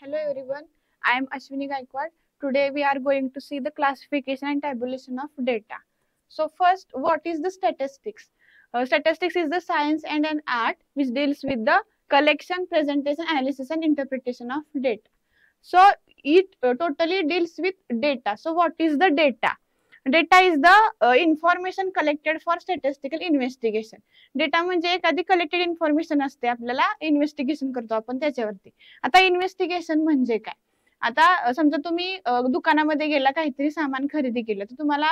Hello everyone, I am Ashwini Gaikwad. Today we are going to see the classification and tabulation of data. So first, what is the statistics? Statistics is the science and an art which deals with the collection, presentation, analysis and interpretation of data. So it totally deals with data. So what is the data? Data is the information collected for statistical investigation. Data म्हणजे एखादी collected information असते, आपल्याला investigation करतो आपण त्याच्यावरती. आता investigation म्हणजे काय? आता समजा तुम्ही दुकानामध्ये गेला, काहीतरी सामान खरेदी केलं, तर तुम्हाला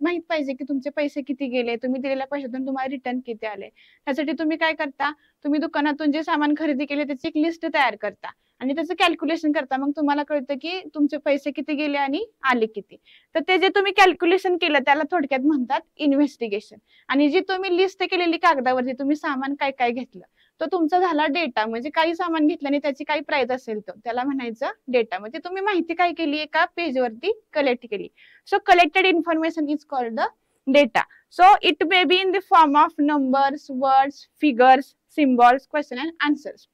माहित पाहिजे की तुमचे पैसे किती गेले, तुम्ही दिलेल्या पैशातून तुम्हाला रिटर्न किती आले. त्यासाठी तुम्ही काय करता, तुम्ही दुकानातून जे सामान खरेदी केले त्याची एक लिस्ट तयार करता आणि त्याचं कॅल्क्युलेशन करता. मग तुम्हाला कळतं की तुमचे पैसे किती गेले आणि आले किती. तर ते जे तुम्ही कॅल्क्युलेशन केलं त्याला थोडक्यात म्हणतात इन्व्हेस्टिगेशन. आणि जी तुम्ही लिस्ट केलेली कागदावरती तुम्ही सामान काय काय घेतलं तो तुमचा झाला डेटा. म्हणजे काही सामान घेतलं आणि त्याची काही प्राइस असेल तर त्याला म्हणायचं डेटा. म्हणजे तुम्ही माहिती काय केली, एका पेजवरती कलेक्ट केली. So collected information is called the data. So it may be in the form of numbers, words, figures, symbols, question and answers.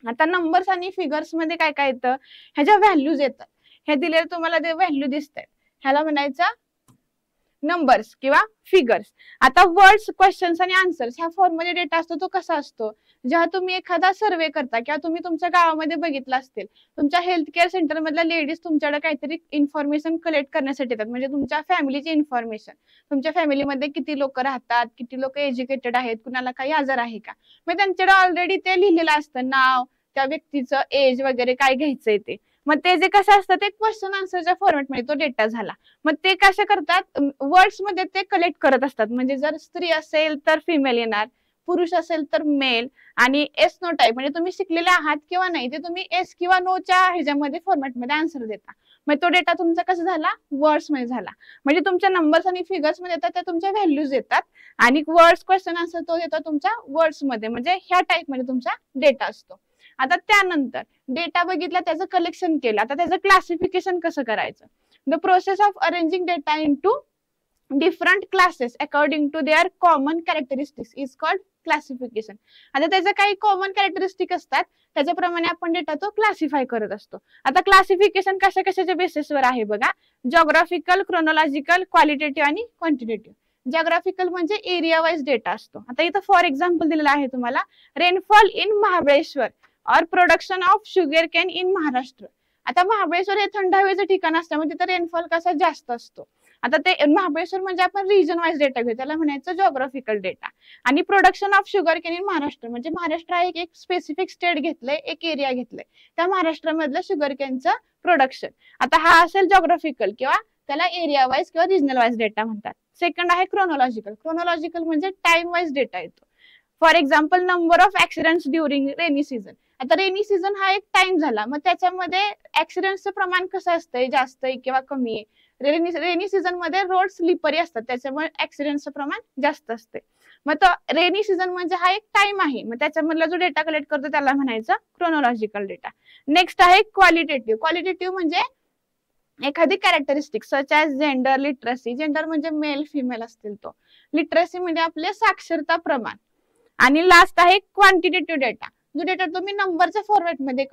आता नंबर्स आणि फिगर्स मध्ये काय काय येतं, ह्याच्या व्हॅल्यूज येतात. हे दिलेलं तुम्हाला ते व्हॅल्यू दिसतात, ह्याला म्हणायचं नंबर्स किंवा फिगर्स. आता वर्ड्स, क्वेश्चन्स आणि आन्सर्स ह्या फॉर्म मध्ये डेटा असतो. तो कसा असतो, जेव्हा तुम्ही एखादा सर्वे करता किंवा तुम्ही तुमच्या गावामध्ये बघितलं असेल, तुमच्या हेल्थ केअर सेंटर मधल्या लेडीज तुमच्याकडे काहीतरी इन्फॉर्मेशन कलेक्ट करण्यासाठी येतात. म्हणजे तुमच्या फॅमिलीची इन्फॉर्मेशन, तुमच्या फॅमिलीमध्ये किती लोक राहतात, किती लोक एज्युकेटेड आहेत, कुणाला काही आजार आहे का. मग त्यांच्याकडे ऑलरेडी ते लिहिलेलं असतं, नाव, त्या व्यक्तीचं एज वगैरे काय घ्यायचंय ते. मग ते जे कसं असतं ते क्वेश्चन आन्सरच्या फॉर्मॅटमध्ये तो डेटा झाला. मग ते कसं करतात, वर्ड्स मध्ये ते कलेक्ट करत असतात. म्हणजे जर स्त्री असेल तर फिमेल येणार, पुरुष असेल तर मेल, आणि एस नो टाईप म्हणजे तुम्ही शिकलेले आहात किंवा नाही ते तुम्ही एस किंवा नोच्या ह्याच्यामध्ये फॉर्मॅटमध्ये आन्सर देता. मग तो डेटा तुमचा कसा झाला, वर्ड्स मध्ये झाला. म्हणजे तुमच्या नंबर्स आणि फिगर्स मध्ये येतात, त्या तुमच्या व्हॅल्यूज येतात. आणि वर्ड्स, क्वेश्चन आन्सर तो येतो तुमच्या वर्ड्स मध्ये. म्हणजे ह्या टाईप मध्ये तुमचा डेटा असतो. आता त्यानंतर डेटा बघितला, त्याचं कलेक्शन केलं, आता त्याचं क्लासिफिकेशन कसं करायचं. The process of arranging data into different classes according to their common characteristics is called classification. आता त्याचे काही कॉमन कॅरेक्टरिस्टिक असतात, त्याच्याप्रमाणे आपण डेटा तो क्लासिफाय करत असतो. आता क्लासिफिकेशन कशा कशाच्या बेसिसवर आहे बघा, जॉग्राफिकल, क्रोनॉलॉजिकल, क्वालिटेटिव्ह आणि क्वांटिटेटिव्ह. जॉग्राफिकल म्हणजे एरिया वाईज डेटा असतो. आता इथं फॉर एक्झाम्पल दिलेलं आहे तुम्हाला, रेनफॉल इन महाबळेश्वर और production of sugar cane in Maharashtra. आता महाबळेश्वर हे थंड हवेचं ठिकाण असल्यामुळे तिथं रेनफॉल कसा जास्त असतो. आता ते महाबळेश्वर म्हणजे आपण रिजन वाईज डेटा घेऊ, त्याला म्हणायचं जॉग्राफिकल डेटा. आणि production of sugar cane in Maharashtra म्हणजे महाराष्ट्र हा एक स्पेसिफिक स्टेट घेतलंय, एक एरिया घेतलंय, त्या महाराष्ट्रामधलं शुगर केनचं प्रोडक्शन. आता हा असेल जॉग्राफिकल किंवा त्याला एरिया वाईज किंवा रिजनल वाईज डेटा म्हणतात. सेकंड आहे क्रोनॉलॉजिकल. क्रोनॉलॉजिकल म्हणजे टाइम वाईज डेटा येतो. For example, number of accidents during rainy season. आता रेनी सीझन हा एक टाइम झाला, मग त्याच्यामध्ये ऍक्सिडेंटचं प्रमाण कसं असतंय, जास्त आहे किंवा कमी आहे. रेनी सीझन मध्ये रोड स्लिपरी असतात, त्याच्यामुळे ऍक्सिडेंटचं प्रमाण जास्त असते. मग तो रेनी सीझन म्हणजे हा एक टाइम आहे, मग त्याच्यामधला जो डेटा कलेक्ट करतो त्याला म्हणायचं क्रोनॉलॉजिकल डेटा. नेक्स्ट आहे क्वालिटेटिव्ह. क्वालिटेटिव्ह म्हणजे एखादी characteristic such as gender, literacy. Gender म्हणजे मेल फिमेल असतील तो. लिटरसी म्हणजे आपले साक्षरता प्रमाण. आणि लास्ट आहे क्वांटिटेटिव्ह डेटा. जो डेटा तुम्ही नंबरच्या फॉर्मॅटमध्ये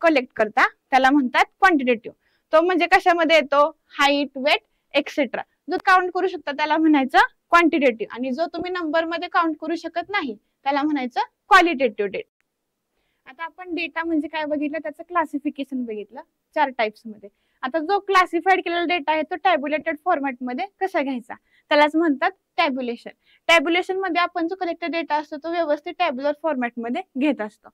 कलेक्ट करता त्याला म्हणतात क्वांटिटेटिव्ह. तो म्हणजे कशामध्ये येतो, हाईट, वेट एक्सेट्रा. जो काउंट करू शकता त्याला म्हणायचं क्वांटिटेटिव्ह. आणि जो तुम्ही नंबर मध्ये काउंट करू शकत नाही त्याला म्हणायचं क्वालिटेटिव्ह डेटा. आता आपण डेटा म्हणजे काय बघितलं, त्याचं क्लासिफिकेशन बघितलं 4 टाइप्स मध्ये. आता जो क्लासिफाईड केलेला डेटा आहे तो टॅब्युलेटेड फॉर्मॅट मध्ये कसा घ्यायचा त्यालाच म्हणतात टॅब्युलेशन. टॅब्युलेशन मध्ये आपण जो कलेक्टेड डेटा असतो तो व्यवस्थित टॅब्युलर फॉर्मॅट मध्ये घेत असतो.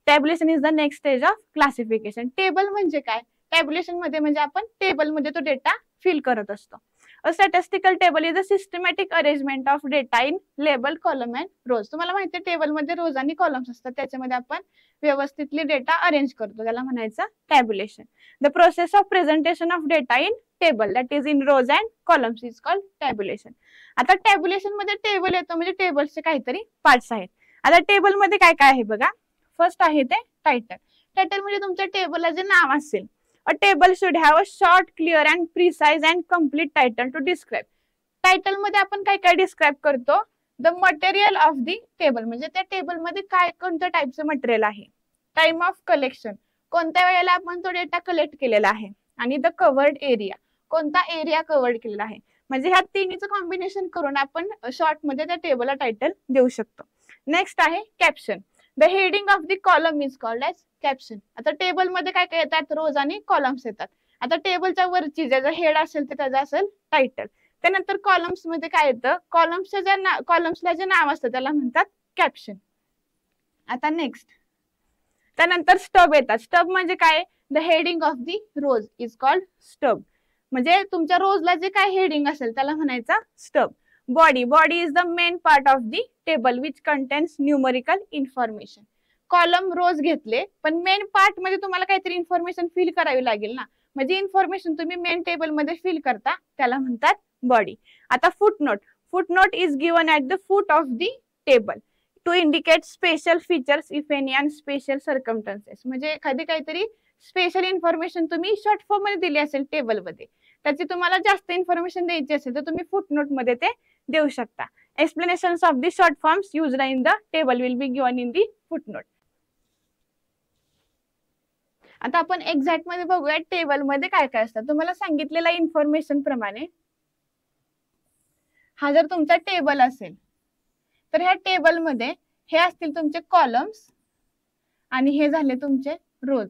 Tabulation is the next stage of classification. Table म्हणजे काय, टॅब्युलेशन मध्ये म्हणजे आपण टेबल मध्ये तो डेटा फिल करत असतो. A statistical table is a systematic arrangement of data in label, column and rows. तुम्हाला माहिती आहे टेबल मध्ये रोज आणि कॉलम्स असतात, त्याच्यामध्ये आपण व्यवस्थितली डेटा अरेंज करतो, त्याला म्हणायचं tabulation. The process of presentation of data in table that is in rows and columns is called tabulation. आता टॅब्युलेशन मध्ये टेबल येतो म्हणजे टेबलचे काहीतरी पार्ट्स आहेत. आता टेबल मध्ये काय काय आहे बघा. फर्स्ट आहे ते टायटल. टायटल म्हणजे तुमच्या टेबलला जे नाव असेल. A table should have a short, clear and precise and complete title to describe. Title मध्ये आपण काय काय डिस्क्राइब करतो, the material of the table म्हणजे त्या टेबल मध्ये काय कोणत्या टाइपचं मटेरियल आहे, टाइम ऑफ कलेक्शन, कोणत्या वेळेला आपण तो डेटा कलेक्ट केलेला आहे, आणि द कव्हर्ड एरिया, कोणता एरिया कव्हर्ड केलेला आहे. म्हणजे ह्या तिन्हीचं कॉम्बिनेशन करून आपण शॉर्ट मध्ये त्या टेबलला टायटल देऊ शकतो. नेक्स्ट आहे caption. The heading of the column is called as caption. आता टेबल मध्ये काय काय येतात, रोज आणि कॉलम्स येतात. आता टेबलच्या वरची ज्याचं हेड असेल ते त्याचं असेल टायटल. त्यानंतर कॉलम्स मध्ये काय येतं, कॉलम्सला जे नाव असतं त्याला म्हणतात कॅप्शन. आता नेक्स्ट, त्यानंतर स्टब येतात. स्टब म्हणजे काय, the heading of the rows is called stub. म्हणजे तुमच्या रोजला जे काय हेडिंग असेल त्याला म्हणायचा stub. Body, body is the main part of the table which contains numerical information. Column rows घेतले, पण मेन पार्ट मध्ये तुम्हाला काहीतरी इन्फॉर्मेशन फिल करावी लागेल ना, म्हणजे इन्फॉर्मेशन तुम्ही मेन टेबल मध्ये फिल करता त्याला म्हणतात बॉडी. आता footnote, footnote is given at the foot of the table to indicate special features if any and special circumstances. म्हणजे एखादी काहीतरी स्पेशल इन्फॉर्मेशन तुम्ही शॉर्ट फॉर्म मध्ये दिली असेल टेबल मध्ये, त्याची तुम्हाला जास्त इन्फॉर्मेशन द्यायची असेल तर तुम्ही फुटनोट मध्ये ते देऊ शकता. Explanations of the short forms used in the table will be given in the footnote. आता आपण एक्झॅक्ट मध्ये बघूया टेबल मध्ये काय काय असतं. तुम्हाला सांगितलेल्या इन्फॉर्मेशन प्रमाणे हा जर तुमचा टेबल असेल तर ह्या टेबल मध्ये हे असतील तुमचे कॉलम्स आणि हे झाले तुमचे रोज.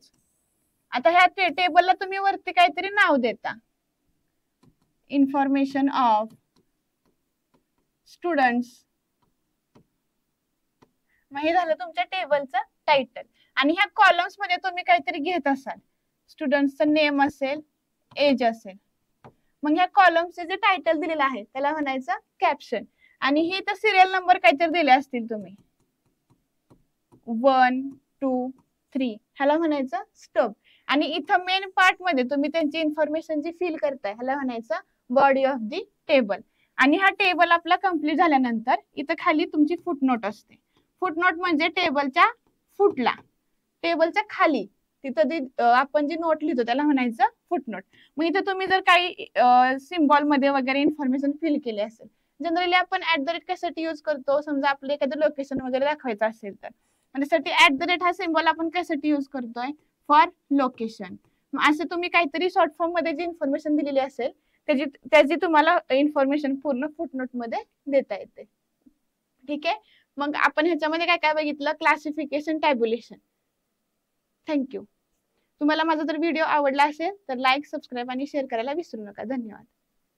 आता ह्या टेबलला तुम्ही वरती काहीतरी नाव देता, इन्फॉर्मेशन ऑफ स्टुडंट्स. मग हे झालं तुमच्या टेबलचं टायटल. आणि ह्या कॉलम्स मध्ये तुम्ही काहीतरी घेत असाल, स्टुडंटचं नेम असेल, एज असेल. मग ह्या कॉलम्सचे जे टायटल दिलेलं आहे त्याला म्हणायचं कॅप्शन. आणि हे तर सिरियल नंबर काहीतरी दिले असतील तुम्ही, 1 2 3, ह्याला म्हणायचं स्टब. आणि इथं मेन पार्ट मध्ये तुम्ही त्यांची इन्फॉर्मेशन जी फिल करताय ह्याला म्हणायचं बॉडी ऑफ दी टेबल. आणि हा टेबल आपला कम्प्लीट झाल्यानंतर इथं खाली तुमची फुटनोट असते. फुटनोट म्हणजे टेबलच्या फुटला, टेबलच्या खाली तिथं आपण जी नोट लिहितो त्याला म्हणायचं फुटनोट. मग इथं तुम्ही जर काही सिम्बॉल मध्ये वगैरे इन्फॉर्मेशन फिल केली असेल, जनरली आपण @ कशासाठी यूज करतो, समजा आपलं एखादं लोकेशन वगैरे दाखवायचं असेल तर त्यासाठी @ हा सिम्बॉल आपण कशासाठी यूज करतोय, फॉर लोकेशन. असं तुम्ही काहीतरी शॉर्ट फॉर्म मध्ये जी इन्फॉर्मेशन दिलेली असेल त्याची तुम्हाला इन्फॉर्मेशन पूर्ण फुटनोट मध्ये देता येते. ठीक आहे. मग आपण ह्याच्यामध्ये काय काय बघितलं, क्लासिफिकेशन, टॅब्युलेशन. थँक्यू. तुम्हाला माझा जर व्हिडिओ आवडला असेल तर लाईक, सबस्क्राईब आणि शेअर करायला विसरू नका. धन्यवाद.